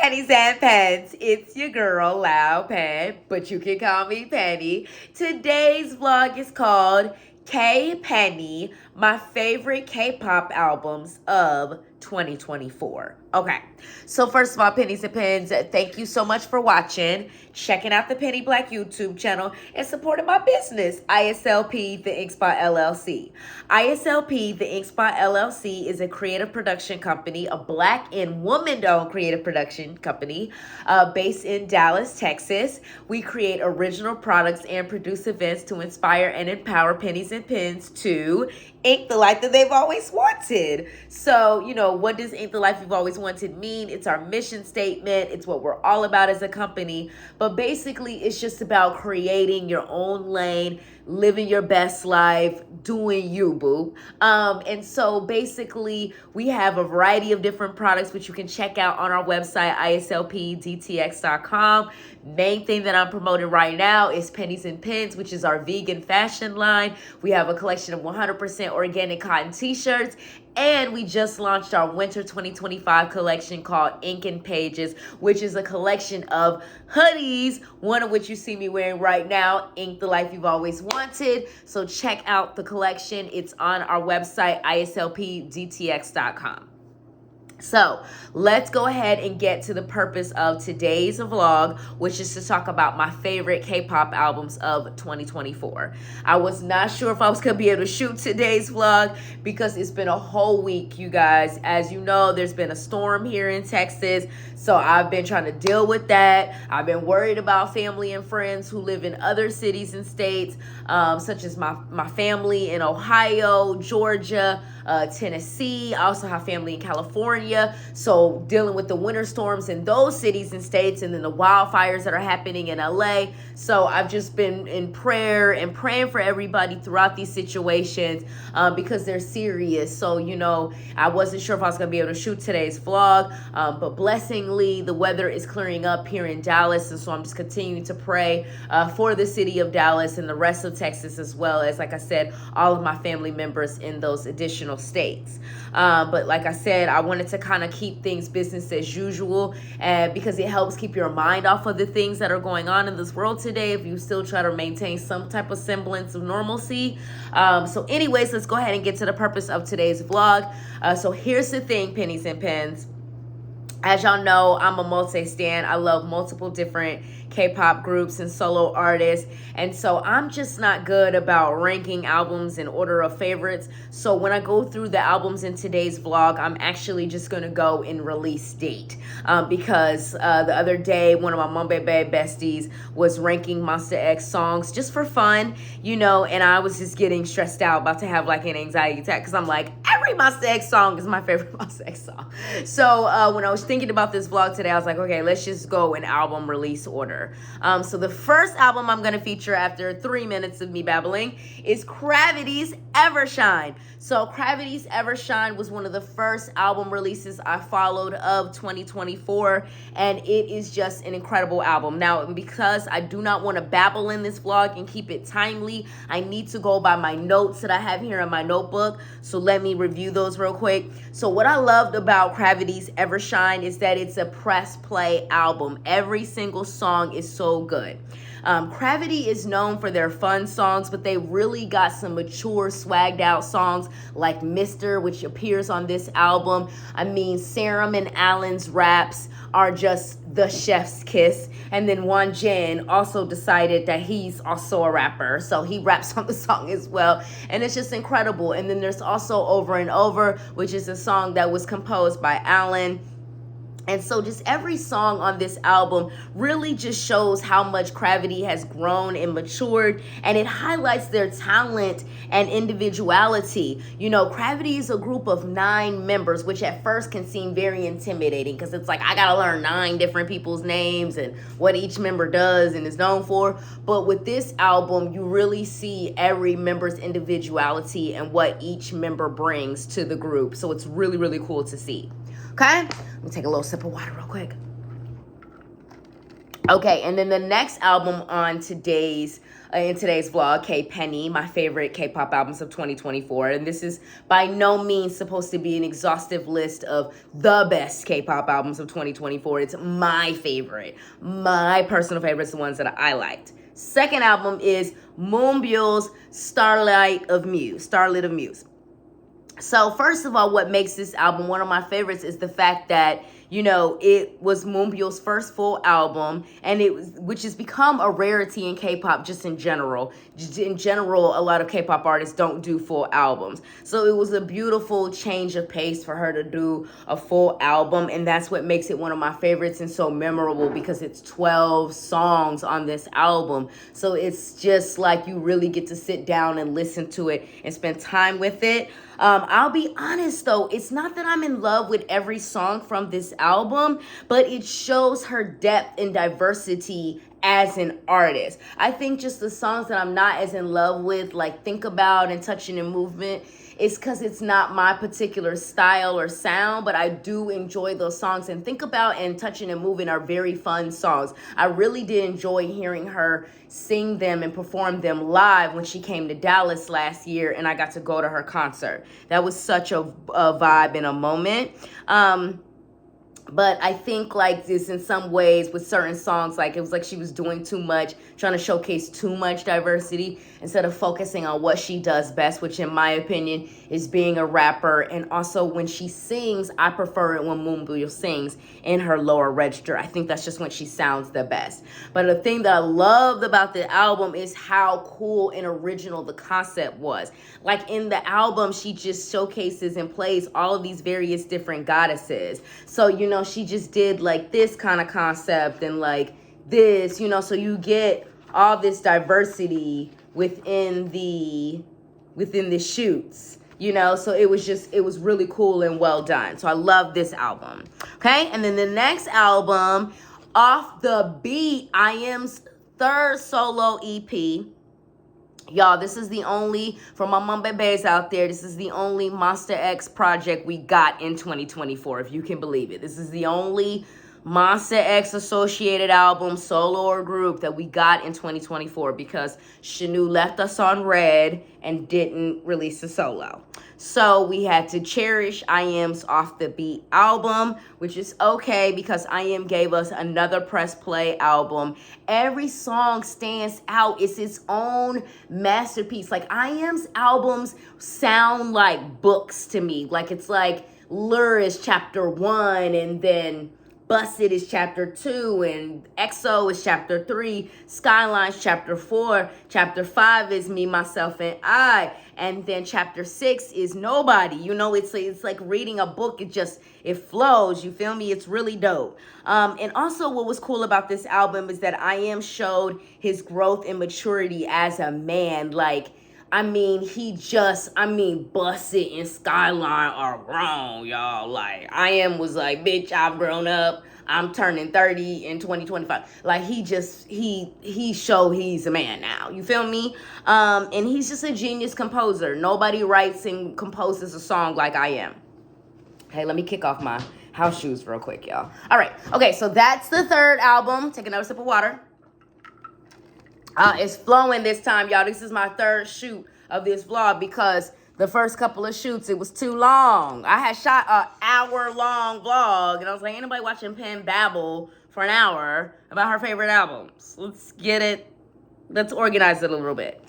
Pennies and Pens. It's your girl, Loud Pen, but you can call me Penny. Today's vlog is called K-Penny, my favorite K-pop albums of 2024. Okay, so first of all, Pennies and Pens, thank you so much for watching, checking out the Penny Black YouTube channel, and supporting my business, ISLP, the INKSPOT LLC. ISLP, the INKSPOT LLC, is a creative production company, a Black and woman-owned creative production company based in Dallas, Texas. We create original products and produce events to inspire and empower Pennies and Pens to ink the life that they've always wanted. So, you know, what does ink the life you've always wanted mean? It's our mission statement. It's what we're all about as a company. But basically, it's just about creating your own lane, living your best life, doing you, boo. And so basically, we have a variety of different products which you can check out on our website, islpdtx.com. Main thing that I'm promoting right now is Pennies and Pens, which is our vegan fashion line. We have a collection of 100% organic cotton t-shirts, and we just launched our winter 2025 collection called Ink and Pages, which is a collection of hoodies, one of which you see me wearing right now, Ink the Life You've Always Wanted. So check out the collection. It's on our website, islpdtx.com. So let's go ahead and get to the purpose of today's vlog, which is to talk about my favorite K-pop albums of 2024. I was not sure if I was going to be able to shoot today's vlog because it's been a whole week, you guys. As you know, there's been a storm here in Texas, so I've been trying to deal with that. I've been worried about family and friends who live in other cities and states, such as my family in Ohio, Georgia, Tennessee. I also have family in California. So dealing with the winter storms in those cities and states, and then the wildfires that are happening in LA. So I've just been in prayer and praying for everybody throughout these situations because they're serious. So, you know, I wasn't sure if I was going to be able to shoot today's vlog, but blessingly, the weather is clearing up here in Dallas. And so I'm just continuing to pray for the city of Dallas and the rest of Texas, as well as, like I said, all of my family members in those additional states. But like I said, I wanted to kind of keep things business as usual because it helps keep your mind off of the things that are going on in this world today if you still try to maintain some type of semblance of normalcy. So anyways, let's go ahead and get to the purpose of today's vlog. So here's the thing, Pennies and Pens. As y'all know, I'm a multi-stan. I love multiple different K-pop groups and solo artists. And so I'm just not good about ranking albums in order of favorites. So when I go through the albums in today's vlog, I'm actually just going to go in release date. Because the other day, one of my BamBam besties was ranking Monsta X songs just for fun, you know, and I was just getting stressed out, about to have like an anxiety attack because I'm like, every Monsta X song is my favorite Monsta X song. So when I was thinking about this vlog today, I was like, okay, let's just go in album release order. So the first album I'm going to feature after 3 minutes of me babbling is CRAVITY's Evershine. So CRAVITY's Evershine was one of the first album releases I followed of 2024, and it is just an incredible album. Now, because I do not want to babble in this vlog and keep it timely, I need to go by my notes that I have here in my notebook. So let me review those real quick. So what I loved about CRAVITY's Evershine is that it's a press play album. Every single song is so good. CRAVITY is known for their fun songs, but they really got some mature, swagged out songs like Mr., which appears on this album. I mean, Serum and Allen's raps are just the chef's kiss. And then Wonjin also decided that he's also a rapper, so he raps on the song as well. And it's just incredible. And then there's also Over and Over, which is a song that was composed by Allen. And so just every song on this album really just shows how much CRAVITY has grown and matured, and it highlights their talent and individuality. You know, CRAVITY is a group of 9 members, which at first can seem very intimidating because it's like, I gotta learn 9 different people's names and what each member does and is known for. But with this album, you really see every member's individuality and what each member brings to the group. So it's really, really cool to see. Okay, let me take a little sip of water real quick. Okay, and then the next album on today's in today's vlog, Penny, my favorite K-pop albums of 2024. And this is by no means supposed to be an exhaustive list of the best K-pop albums of 2024. It's my favorite. My personal favorites, the ones that I liked. Second album is Byul's Starlit of Muse. So first of all, what makes this album one of my favorites is the fact that, you know, it was Byul's first full album, and which has become a rarity in K-pop just in general. In general, a lot of K-pop artists don't do full albums. So it was a beautiful change of pace for her to do a full album, and that's what makes it one of my favorites and so memorable, because it's 12 songs on this album. So it's just like you really get to sit down and listen to it and spend time with it. I'll be honest though, it's not that I'm in love with every song from this album, but it shows her depth and diversity as an artist. I think just the songs that I'm not as in love with, like Think About and Touching and Movement, it's because it's not my particular style or sound, but I do enjoy those songs. And Think About and Touching and Moving are very fun songs. I really did enjoy hearing her sing them and perform them live when she came to Dallas last year, and I got to go to her concert. That was such a vibe and a moment. But I think like this in some ways with certain songs, like it was like she was doing too much, trying to showcase too much diversity instead of focusing on what she does best, which in my opinion is being a rapper. And also when she sings, I prefer it when Byul sings in her lower register. I think that's just when she sounds the best. But the thing that I loved about the album is how cool and original the concept was. Like in the album, she just showcases and plays all of these various different goddesses. So, you know, she just did like this kind of concept and like this, you know, so you get all this diversity within the shoots, you know, so it was really cool and well done. So I love this album. Okay, and then the next album, Off The Beat, I.M's third solo EP. Y'all, this is the only, for my mom babies out there, this is the only Monsta X project we got in 2024, if you can believe it. This is the only Monsta X associated album, solo or group, that we got in 2024 because Shanu left us on red and didn't release a solo. So we had to cherish I.M's Off The Beat album, which is okay because I.M gave us another press play album. Every song stands out. It's its own masterpiece. Like I.M's albums sound like books to me. Like it's like Lure is chapter 1, and then Busted is chapter 2, and EXO is chapter 3, Skyline's chapter 4, chapter 5 is Me, Myself, and I, and then chapter 6 is Nobody. You know, it's like reading a book. It flows, you feel me? It's really dope. And also what was cool about this album is that I.M showed his growth and maturity as a man. Like, I mean, Busted and Skyline are grown, y'all. Like, I.M was like, bitch, I've grown up. I'm turning 30 in 2025. Like, he showed he's a man now. You feel me? And he's just a genius composer. Nobody writes and composes a song like I.M. Hey, let me kick off my house shoes real quick, y'all. All right. Okay, so that's the third album. Take another sip of water. It's flowing this time, y'all. This is my third shoot of this vlog because the first couple of shoots, it was too long. I had shot an hour-long vlog, and I was like, ain't nobody watching Pen babble for an hour about her favorite albums. Let's get it. Let's organize it a little bit.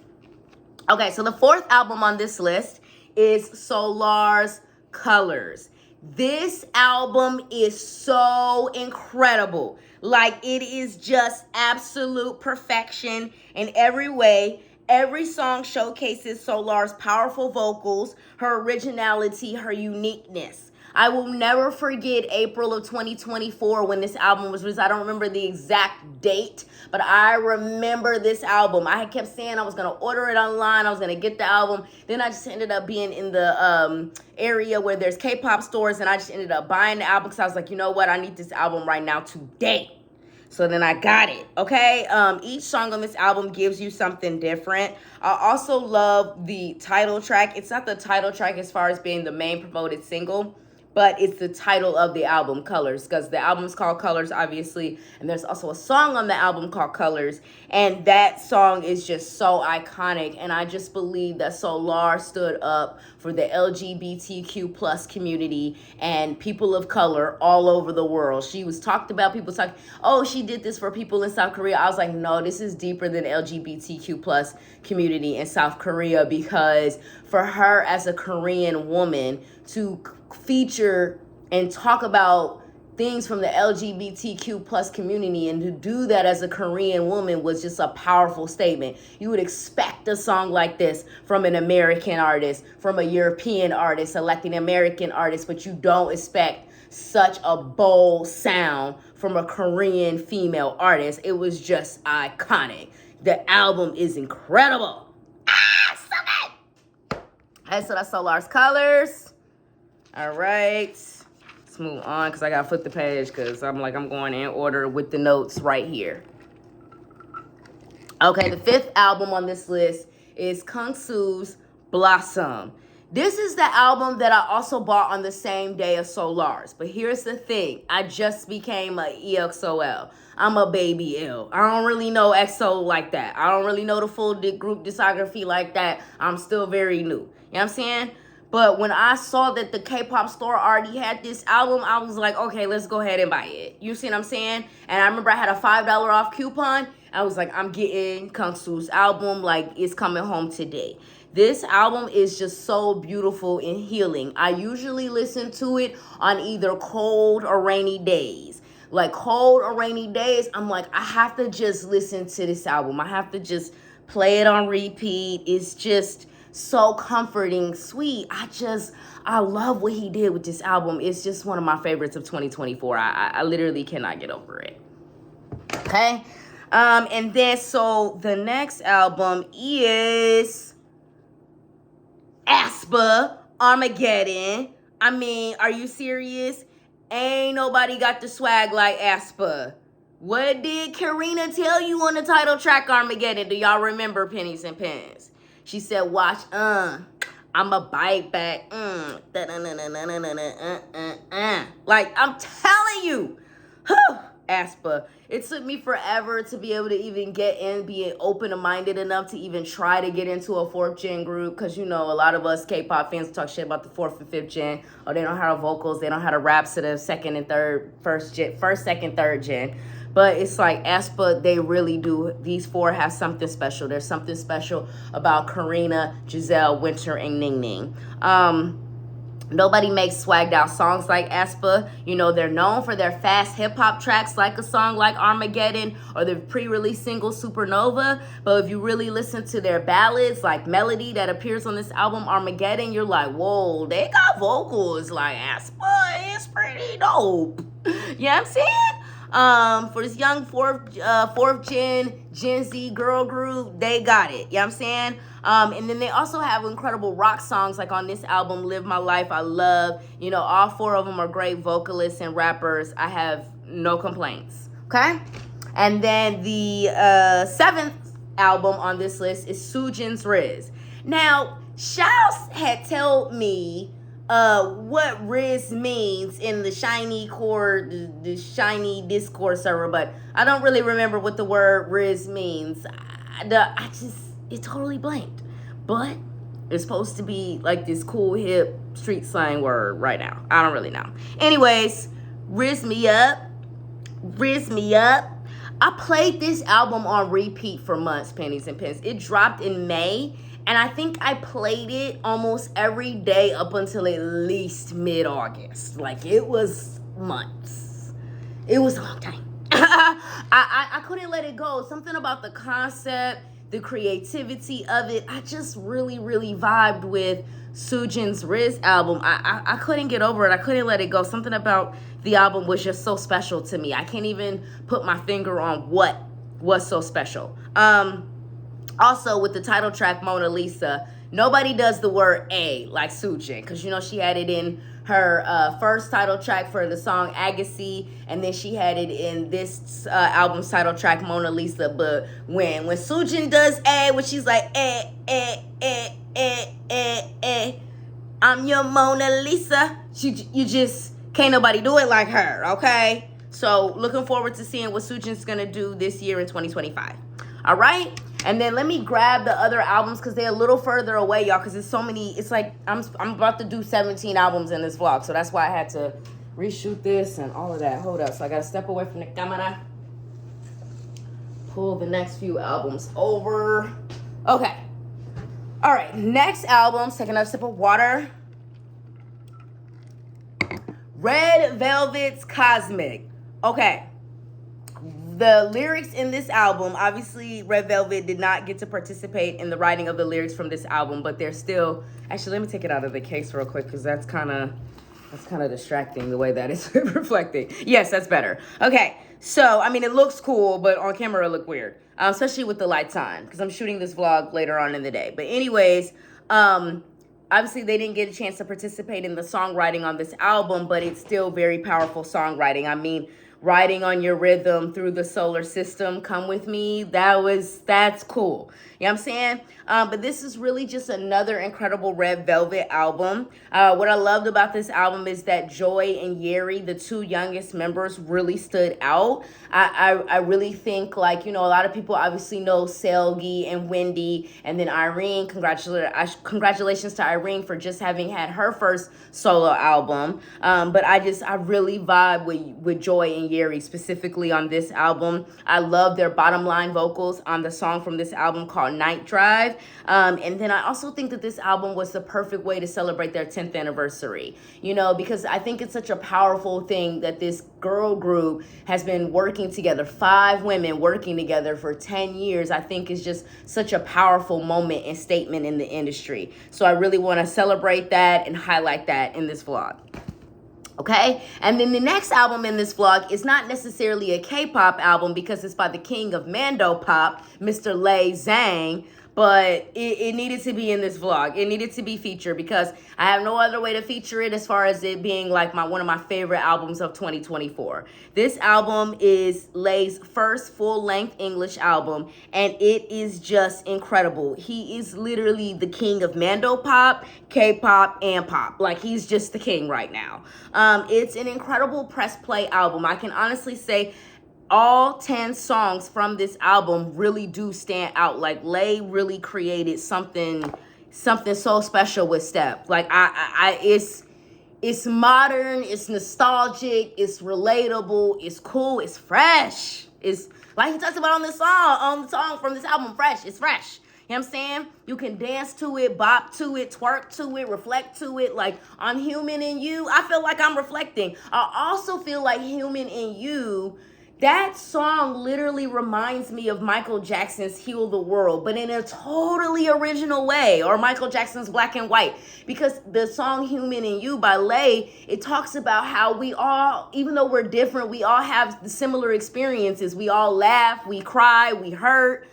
Okay, so the fourth album on this list is Solar's Colors. This album is so incredible. Like, it is just absolute perfection in every way. Every song showcases Solar's powerful vocals, her originality, her uniqueness. I will never forget April of 2024 when this album was released. I don't remember the exact date, but I remember this album. I kept saying I was going to order it online. I was going to get the album. Then I just ended up being in the area where there's K-pop stores, and I just ended up buying the album because I was like, you know what? I need this album right now today. So then I got it, okay? Each song on this album gives you something different. I also love the title track. It's not the title track as far as being the main promoted single, but it's the title of the album, Colors, because the album's called Colors, obviously, and there's also a song on the album called Colors, and that song is just so iconic, and I just believe that Solar stood up for the LGBTQ plus community and people of color all over the world. She was talked about, people talking, oh, she did this for people in South Korea. I was like, no, this is deeper than LGBTQ plus community in South Korea, because for her as a Korean woman to feature and talk about things from the LGBTQ plus community, and to do that as a Korean woman was just a powerful statement. You would expect a song like this from an American artist, from a European artist, a Latin American artist, but you don't expect such a bold sound from a Korean female artist. It was just iconic. The album is incredible. So good. Okay, so that's Solar's Colors. All right. Let's move on, because I got to flip the page, because I'm going in order with the notes right here. Okay, the 5th album on this list is Kyungsoo's Blossom. This is the album that I also bought on the same day as Solar's. But here's the thing. I just became a EXOL. I'm a baby L. I don't really know EXO like that. I don't really know the full group discography like that. I'm still very new. You know what I'm saying? But when I saw that the K-pop store already had this album, I was like, okay, let's go ahead and buy it. You see what I'm saying? And I remember I had a $5 off coupon. I was like, I'm getting Kyungsoo's album. Like, it's coming home today. This album is just so beautiful and healing. I usually listen to it on either cold or rainy days. Like, cold or rainy days, I'm like, I have to just listen to this album. I have to just play it on repeat. It's just so comforting, sweet. I love what he did with this album. It's just one of my favorites of 2024. I literally cannot get over it. Okay. And then, so the next album is aespa, Armageddon. I mean, are you serious? Ain't nobody got the swag like aespa. What did Karina tell you on the title track Armageddon? Do y'all remember, Pennies and Pens? She said, watch, I'ma bite back. Like, I'm telling you. aespa. It took me forever to be able to even get in, be open-minded enough to even try to get into a 4th gen group. Because, you know, a lot of us K-pop fans talk shit about the 4th and 5th gen. Or they don't have vocals. They don't have the raps to the 2nd and 3rd, 1st, 2nd, 3rd gen. But it's like aespa, they really do. These 4 have something special. There's something special about Karina, Giselle, Winter, and Ning Ning. Nobody makes swagged out songs like aespa. You know, they're known for their fast hip-hop tracks like a song like Armageddon or the pre-release single Supernova. But if you really listen to their ballads like Melody that appears on this album Armageddon, you're like, whoa, they got vocals like aespa. It's pretty dope. You know what I'm saying? For this young 4th Gen Z girl group, they got it. You know what I'm saying? And then they also have incredible rock songs like on this album, Live My Life, I Love. You know, all 4 of them are great vocalists and rappers. I have no complaints. Okay? And then the 7th album on this list is SOOJIN Rizz. Now, Shouse had told me what Rizz means in the shiny core, the shiny Discord server, but I don't really remember what the word Rizz means. It totally blanked. But it's supposed to be like this cool hip street slang word right now. I don't really know. Anyways, Rizz me up. Rizz me up. I played this album on repeat for months, Pennies and Pens. It dropped in May. And I think I played it almost every day up until at least mid-August. Like, it was months. It was a long time. I couldn't let it go. Something about the concept, the creativity of it. I just really, really vibed with SOOJIN Rizz album. I couldn't get over it. I couldn't let it go. Something about the album was just so special to me. I can't even put my finger on what was so special. Also, with the title track, Mona Lisa, nobody does the word A like SOOJIN. Because, you know, she had it in her first title track for the song Agassi. And then she had it in this album's title track, Mona Lisa. But when SOOJIN does A, when she's like, I'm your Mona Lisa. You just can't nobody do it like her, okay? So looking forward to seeing what SOOJIN's gonna do this year in 2025. All right? And then let me grab the other albums because they're a little further away, y'all, because there's so many. It's like I'm about to do 17 albums in this vlog, so that's why I had to reshoot this and all of that. Hold up. So I gotta step away from the camera. Pull the next few albums over. Okay. All right, next album, take another sip of water. Red Velvet's Cosmic. Okay. The lyrics in this album, obviously Red Velvet did not get to participate in the writing of the lyrics from this album, but they're still, actually let me take it out of the case real quick because that's kind of distracting the way that it's reflecting. Yes, that's better. Okay, so, I mean, it looks cool, but on camera it looked weird, especially with the lights on because I'm shooting this vlog later on in the day. But anyways, obviously they didn't get a chance to participate in the songwriting on this album, but it's still very powerful songwriting. I mean, Riding on Your Rhythm Through the Solar System, Come With Me, that's cool. You know what I'm saying? But this is really just another incredible Red Velvet album. What I loved about this album is that Joy and Yeri, the two youngest members, really stood out. I really think, like, you know, a lot of people obviously know Selgi and Wendy, and then Irene. Congratulations to Irene for just having had her first solo album. But I really vibe with Joy and Yeri, specifically on this album. I love their bottom line vocals on the song from this album called Night Drive. And then I also think that this album was the perfect way to celebrate their 10th anniversary, you know, because I think it's such a powerful thing that this girl group has been working together, 5 women working together for 10 years. I think is just such a powerful moment and statement in the industry. So I really want to celebrate that and highlight that in this vlog. Okay, and then the next album in this vlog is not necessarily a K-pop album because it's by the king of Mando Pop, Mr. Lay Zhang, but it needed to be in this vlog. It needed to be featured because I have no other way to feature it as far as it being like one of my favorite albums of 2024. This album is Lay's first full-length English album, and it is just incredible. He is literally the king of Mando Pop, K-pop, and pop. Like, he's just the king right now. It's an incredible press play album. I can honestly say all 10 songs from this album really do stand out. Like, Lay really created something so special with Step. Like, it's modern, it's nostalgic, it's relatable, it's cool, it's fresh. It's like he talks about on the song from this album, fresh. It's fresh. You know what I'm saying? You can dance to it, bop to it, twerk to it, reflect to it. Like, on Human in You, I feel like I'm reflecting. I also feel like Human in You, that song literally reminds me of Michael Jackson's Heal the World, but in a totally original way, or Michael Jackson's Black and White, because the song Human in You by Lay, it talks about how we all, even though we're different, we all have similar experiences. We all laugh, we cry, we hurt.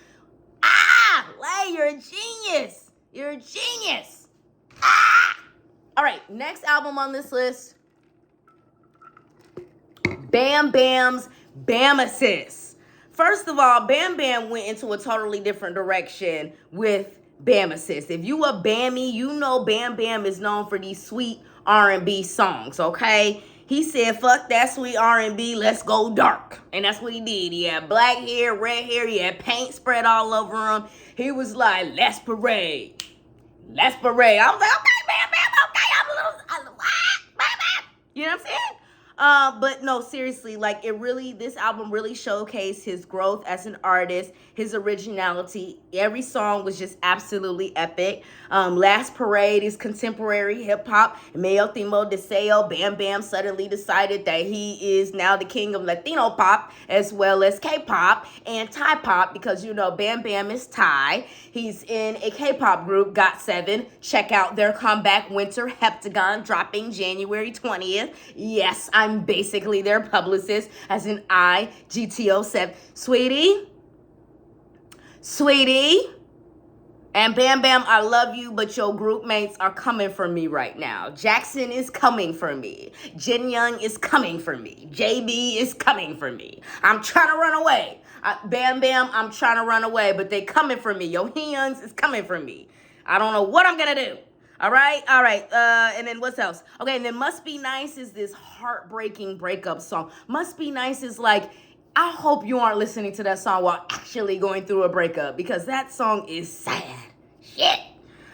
Lay, you're a genius. You're a genius. All right, next album on this list, BamBam's BAMESIS. First of all, BamBam went into a totally different direction with BAMESIS. If you a Bammy, you know BamBam is known for these sweet R&B songs, okay? He said, fuck that sweet R&B, let's go dark. And that's what he did. He had black hair, red hair, he had paint spread all over him. He was like, let's parade. Let's parade. I was like, okay, BamBam, okay, I'm a little, BamBam. You know what I'm saying? But no, seriously, like, this album really showcased his growth as an artist, his originality. Every song was just absolutely epic. Last Parade is contemporary hip-hop. Medio Timo Deseo, BamBam suddenly decided that he is now the king of Latino pop, as well as K-pop and Thai pop, because, you know, BamBam is Thai. He's in a K-pop group, GOT7. Check out their comeback, Winter Heptagon, dropping January 20th. Yes, I'm basically their publicist, as in GTO7. Sweetie, and BamBam, I love you, but your group mates are coming for me right now. Jackson is coming for me. Jin Young is coming for me. JB is coming for me. I'm trying to run away. BamBam, I'm trying to run away, but they coming for me. Yo Hyuns is coming for me. I don't know what I'm going to do. All right. And then what's else? Okay, and then Must Be Nice is this heartbreaking breakup song. Must Be Nice is like, I hope you aren't listening to that song while actually going through a breakup, because that song is sad. Shit.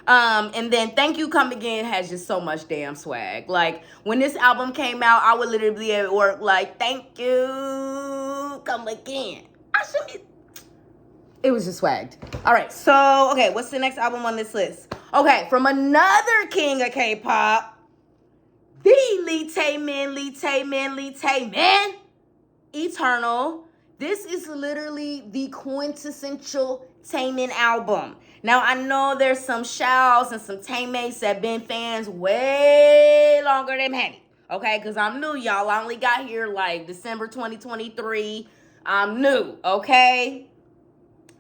And then Thank You Come Again has just so much damn swag. Like, when this album came out, I would literally be at work like, thank you, come again. It was just swagged. All right, so, okay, what's the next album on this list? Okay, from another king of K-pop, the TAEMIN Eternal. This is literally the quintessential TAEMIN album. Now, I know there's some Shaos and some Taemates that been fans way longer than Penny. Okay, because I'm new, y'all. I only got here like December 2023. I'm new, okay?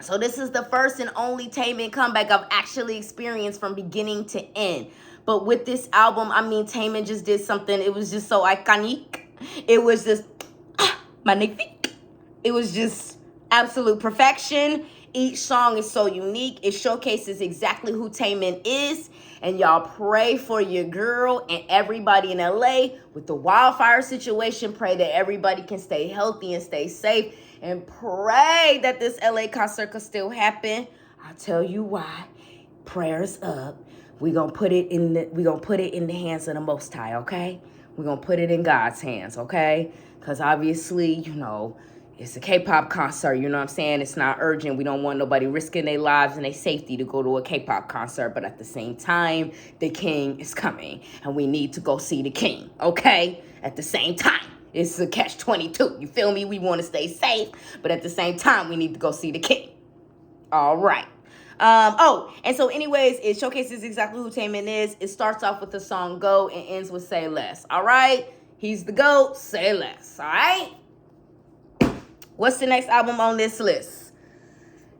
So this is the first and only TAEMIN comeback I've actually experienced from beginning to end. But with this album, I mean, TAEMIN just did something. It was just so iconic. It was just magnifique. It was just absolute perfection. Each song is so unique. It showcases exactly who TAEMIN is. And y'all pray for your girl and everybody in LA with the wildfire situation. Pray that everybody can stay healthy and stay safe. And pray that this LA concert could still happen. I'll tell you why. Prayers up. We're gonna put it in the hands of the Most High, okay? We're gonna put it in God's hands, okay? Because obviously, you know, it's a K-pop concert, you know what I'm saying? It's not urgent. We don't want nobody risking their lives and their safety to go to a K-pop concert. But at the same time, the king is coming. And we need to go see the king, okay? At the same time. It's a catch-22. You feel me? We want to stay safe. But at the same time, we need to go see the king. All right. And so anyways, it showcases exactly who TAEMIN is. It starts off with the song Go and ends with Say Less. All right? He's the GOAT. Say less. All right? What's the next album on this list?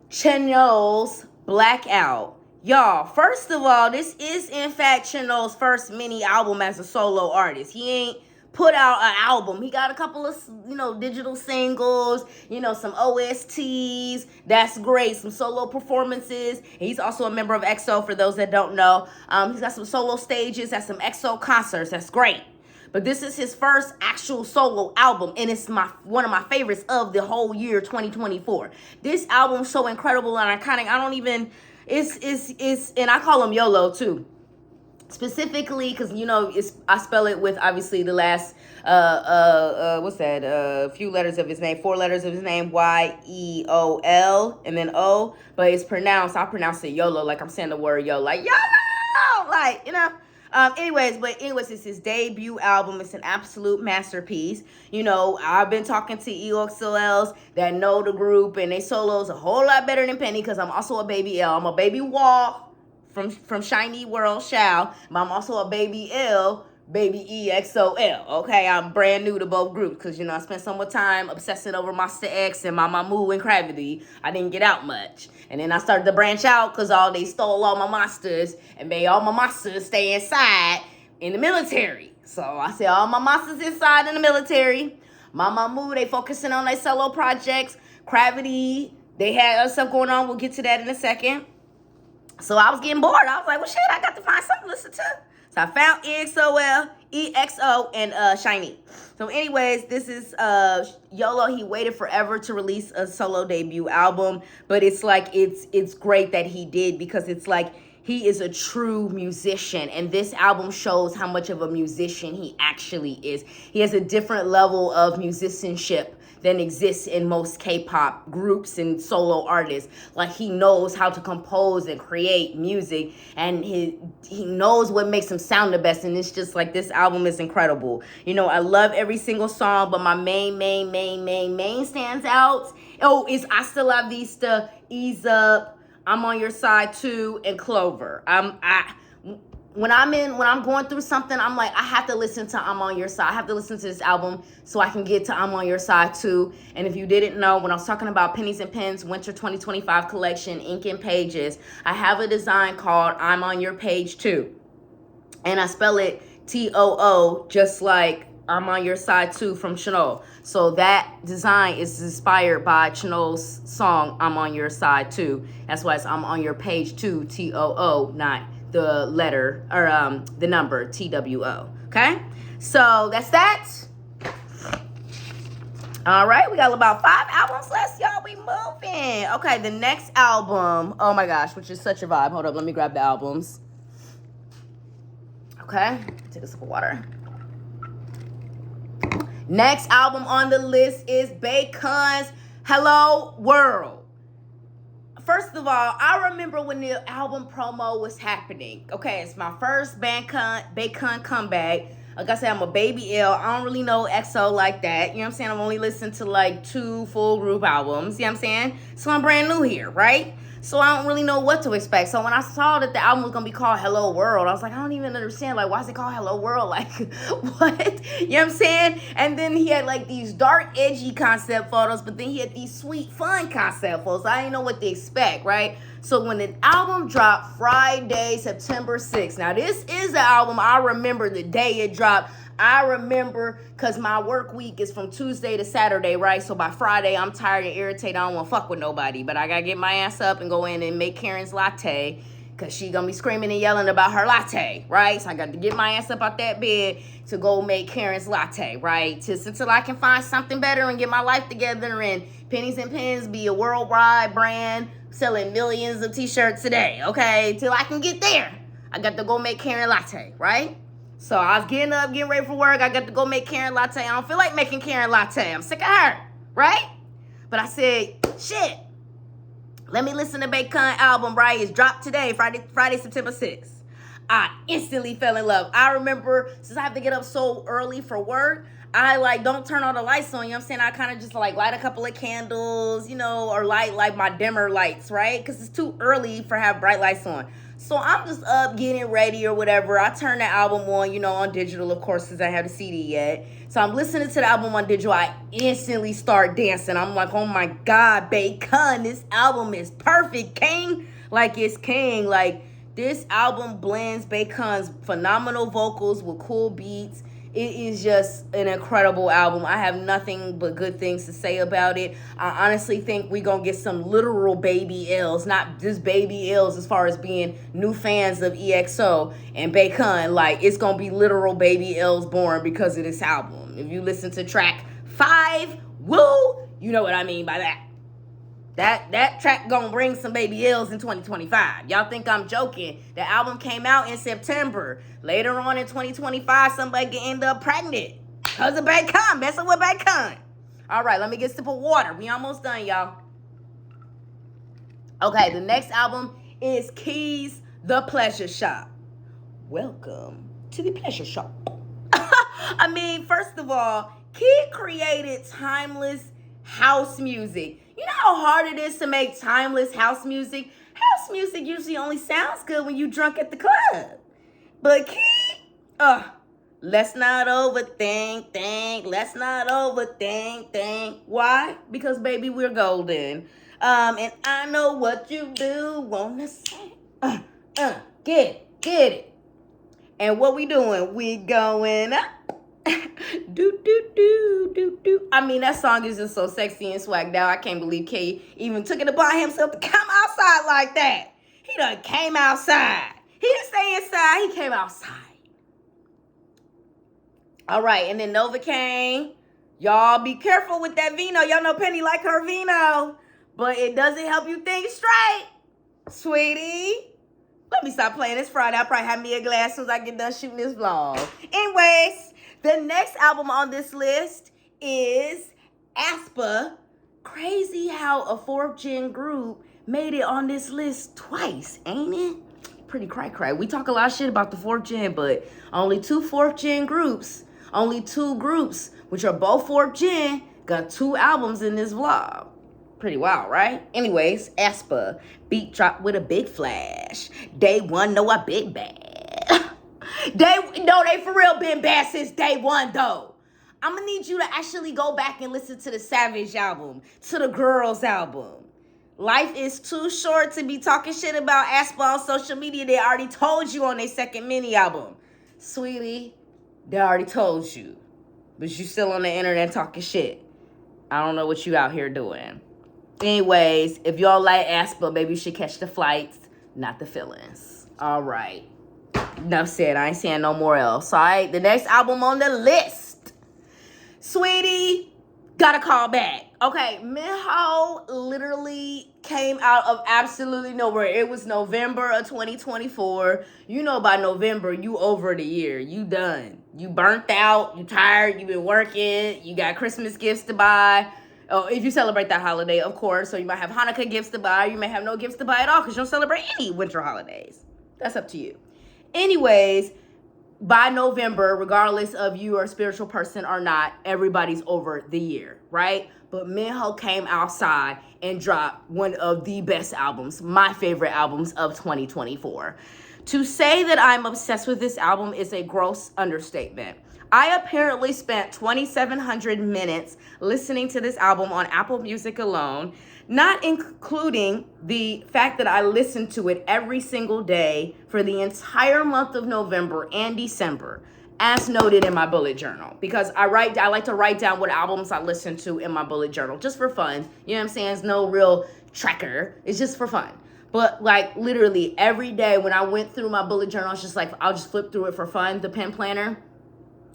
Chanyeol's Black Out. Y'all, first of all, this is in fact Chanyeol's first mini album as a solo artist. He ain't put out an album. He got a couple of, digital singles, some OSTs. That's great. Some solo performances. He's also a member of EXO, for those that don't know. He's got some solo stages at some EXO concerts. That's great. But this is his first actual solo album, and it's one of my favorites of the whole year 2024. This album's so incredible and iconic. And I call him YOLO too. Specifically because I spell it with obviously the last few letters of his name, 4 letters of his name, YEOL and then O, but I pronounce it YOLO, like I'm saying the word yo, like YOLO, like anyways, it's his debut album. It's an absolute masterpiece. I've been talking to EXOLs that know the group and they solos a whole lot better than Penny, because I'm also a baby L. I'm a baby Wall from Shiny World Shao, but I'm also a baby L, baby EXOL. Okay, I'm brand new to both groups because I spent so much time obsessing over Monster X and Mamamoo and CRAVITY. I didn't get out much, and then I started to branch out because they stole all my monsters and made all my monsters stay inside in the military. So I said all my monsters inside in the military. Mamamoo, they focusing on their solo projects. CRAVITY, they had other stuff going on. We'll get to that in a second. So I was getting bored. I was like, well, shit, I got to find something to listen to. So I found EXO, and Shiny. So anyways, this is YOLO. He waited forever to release a solo debut album. But it's like, it's great that he did, because it's like he is a true musician. And this album shows how much of a musician he actually is. He has a different level of musicianship than exists in most K-pop groups and solo artists. Like, he knows how to compose and create music, and he knows what makes him sound the best. And it's just like, this album is incredible. I love every single song, but my main stands out. Is Hasta La Vista, Ease Up, I'm On Your Side Too, and Clover. When I'm going through something, I'm like, I have to listen to I'm On Your Side. I have to listen to this album so I can get to I'm On Your Side Too. And if you didn't know, when I was talking about Pennies and Pens Winter 2025 collection, Ink and Pages, I have a design called I'm On Your Page Too. And I spell it TOO, just like I'm On Your Side Too from Chanyeol. So that design is inspired by Chanyeol's song, I'm On Your Side Too. That's why it's I'm On Your Page Too, TOO, not the letter or the number TWO. Okay, so that's that. All right, we got about 5 albums left, y'all. We moving. Okay, the next album, oh my gosh, which is such a vibe. Hold up, let me grab the albums. Okay, take a sip of water. Next album on the list is Baekhyun's Hello World. First of all, I remember when the album promo was happening. Okay, it's my first Baekhyun comeback. Like I said, I'm a baby L. I don't really know EXO like that. You know what I'm saying? I've only listened to like 2 full group albums. You know what I'm saying? So I'm brand new here, right? So I don't really know what to expect. So when I saw that the album was going to be called Hello World, I was like, I don't even understand. Like, why is it called Hello World? Like, what? You know what I'm saying? And then he had like these dark, edgy concept photos, but then he had these sweet, fun concept photos. I didn't know what to expect, right? So when the album dropped Friday, September 6th. Now, this is the album I remember the day it dropped. I remember because my work week is from Tuesday to Saturday, right? So by Friday, I'm tired and irritated. I don't want to fuck with nobody. But I got to get my ass up and go in and make Karen's latte because she going to be screaming and yelling about her latte, right? So I got to get my ass up out that bed to go make Karen's latte, right? Until I can find something better and get my life together and Pennies and Pens be a worldwide brand selling millions of t-shirts a day, okay? Till I can get there, I got to go make Karen latte, right? So I was getting up, getting ready for work. I got to go make Karen latte. I don't feel like making Karen latte. I'm sick of her, right? But I said, shit, let me listen to Baekhyun album, right? It's dropped today, Friday, September 6th. I instantly fell in love. I remember, since I have to get up so early for work, I like don't turn all the lights on, you know what I'm saying? I kind of just like light a couple of candles, you know, or light like my dimmer lights, right? Because it's too early for have bright lights on. So I'm just up getting ready or whatever. I turn the album on, you know, on digital, of course, since I have the CD yet. So I'm listening to the album on digital. I instantly start dancing. I'm like, oh my God, Baekhyun, this album is perfect, king. Like, it's king. Like, this album blends Baekhyun's phenomenal vocals with cool beats. It is just an incredible album. I have nothing but good things to say about it. I honestly think we're going to get some literal baby L's, not just baby L's as far as being new fans of EXO and Baekhyun. Like, it's going to be literal baby L's born because of this album. If you listen to track 5, Woo, you know what I mean by that. That track gonna bring some baby L's in 2025. Y'all think I'm joking. The album came out in September. Later on in 2025, somebody can end up pregnant because of Baekhyun, messing with Baekhyun. All right, let me get a sip of water. We almost done, y'all. Okay, the next album is Key's The Pleasure Shop. Welcome to the Pleasure Shop. I mean, first of all, Key created timeless house music. You know how hard it is to make timeless house music? House music usually only sounds good when you drunk at the club. But Key, let's not overthink, let's not overthink. Why? Because baby, we're golden. And I know what you do, wanna say, get it. And what we doing? We going up. do. I mean, that song is just so sexy and swagged out. I can't believe K even took it upon himself to come outside like that. He done came outside. He didn't stay inside. He came outside. All right, and then Nova came. Y'all be careful with that vino. Y'all know Penny like her vino, but it doesn't help you think straight, sweetie. Let me stop playing this Friday. I'll probably have me a glass as soon as I get done shooting this vlog. Anyways, the next album on this list is aespa. Crazy how a 4th gen group made it on this list twice, ain't it? Pretty cray. We talk a lot of shit about the 4th gen, but only 2 4th gen groups, only 2 groups, which are both 4th gen, got 2 albums in this vlog. Pretty wild, right? Anyways, aespa, beat drop with a big flash. Day 1, know I big bad. They for real been bad since day 1, though. I'm gonna need you to actually go back and listen to the Savage album, to the Girls album. Life is too short to be talking shit about aespa on social media. They already told you on their second mini album. Sweetie, they already told you. But you still on the internet talking shit. I don't know what you out here doing. Anyways, if y'all like aespa, maybe you should catch the flights, not the feelings. All right. Enough said. I ain't saying no more else. All right. The next album on the list, Sweetie, Gotta Call Back. Okay, MINHO literally came out of absolutely nowhere. It was November of 2024. You know, by November, you over the year. You done. You burnt out. You tired. You been working. You got Christmas gifts to buy. Oh, if you celebrate that holiday, of course. So you might have Hanukkah gifts to buy. You may have no gifts to buy at all because you don't celebrate any winter holidays. That's up to you. Anyways, by November, regardless of you are a spiritual person or not, everybody's over the year, right? But MINHO came outside and dropped one of the best albums, my favorite albums of 2024. To say that I'm obsessed with this album is a gross understatement. I apparently spent 2,700 minutes listening to this album on Apple Music alone, not including the fact that I listened to it every single day for the entire month of November and December, as noted in my bullet journal. Because I like to write down what albums I listen to in my bullet journal, just for fun. You know what I'm saying? It's no real tracker. It's just for fun. But like literally every day when I went through my bullet journal, it's just like, I'll just flip through it for fun, the pen planner.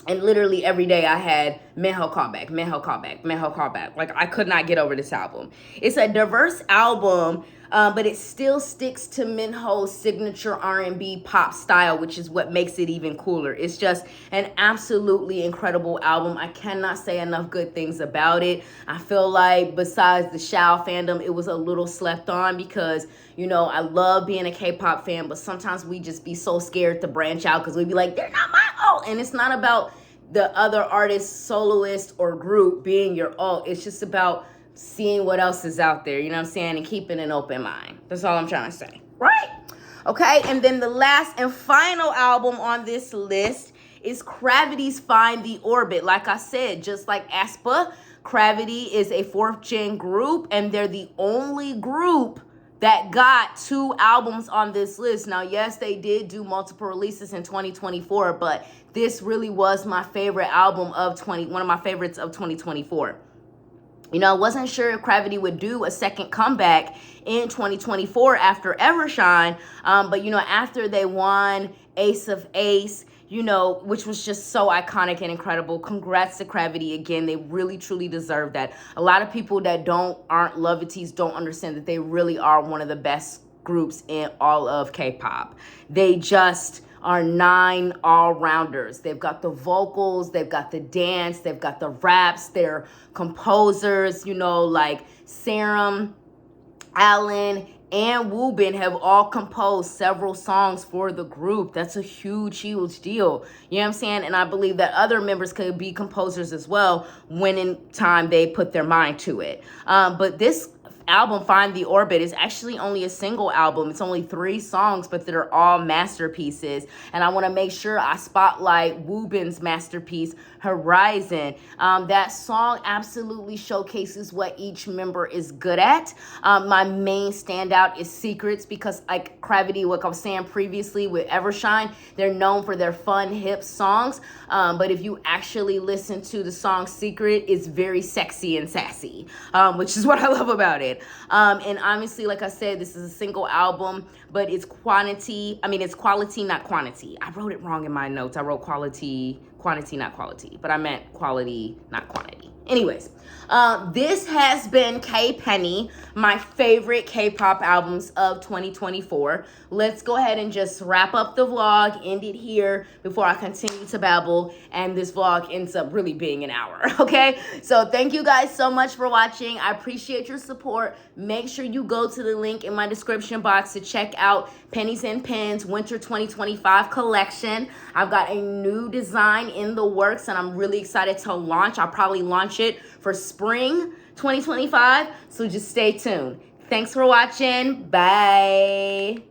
And literally every day I had MINHO Callback, MINHO Callback, MINHO Callback. Like, I could not get over this album. It's a diverse album, but it still sticks to MINHO's signature R&B pop style, which is what makes it even cooler. It's just an absolutely incredible album. I cannot say enough good things about it. I feel like besides the Shao fandom, it was a little slept on because, you know, I love being a K-pop fan, but sometimes we just be so scared to branch out because we be like, they're not my alt. And it's not about the other artist, soloist, or group being your alt. It's just about seeing what else is out there, you know what I'm saying, and keeping an open mind. That's all I'm trying to say, right? Okay, and then the last and final album on this list is CRAVITY's Find the Orbit. Like I said, just like aespa, CRAVITY is a 4th gen group, and they're the only group that got 2 albums on this list. Now, yes, they did do multiple releases in 2024, but this really was my favorite album of one of my favorites of 2024. You know, I wasn't sure if CRAVITY would do a second comeback in 2024 after Evershine, but, you know, after they won Ace of Ace, you know, which was just so iconic and incredible. Congrats to CRAVITY again. They really, truly deserve that. A lot of people that aren't Lovities don't understand that they really are one of the best groups in all of K-pop. They just are 9 all-rounders. They've got the vocals, they've got the dance, they've got the raps, they're composers, you know, like Serum, Allen, and Woobin have all composed several songs for the group. That's a huge, huge deal. You know what I'm saying? And I believe that other members could be composers as well when in time they put their mind to it. But this album, Find the Orbit, is actually only a single album. It's only 3 songs, but they're all masterpieces. And I want to make sure I spotlight Woobin's masterpiece, Horizon. That song absolutely showcases what each member is good at. My main standout is Secrets, because like CRAVITY, like I was saying previously with Evershine, they're known for their fun, hip songs. But if you actually listen to the song Secret, it's very sexy and sassy, which is what I love about it. And obviously, like I said, this is a single album, but it's quality, not quantity. I wrote it wrong in my notes. I wrote quantity, not quality, but I meant quality, not quantity. Anyways, this has been K-Penny, my favorite K-pop albums of 2024. Let's go ahead and just wrap up the vlog, end it here before I continue to babble, and this vlog ends up really being an hour, okay? So thank you guys so much for watching. I appreciate your support. Make sure you go to the link in my description box to check out Pennies and Pens Winter 2025 collection. I've got a new design in the works, and I'm really excited to launch. I'll probably launch it for spring 2025, so just stay tuned. Thanks for watching. Bye.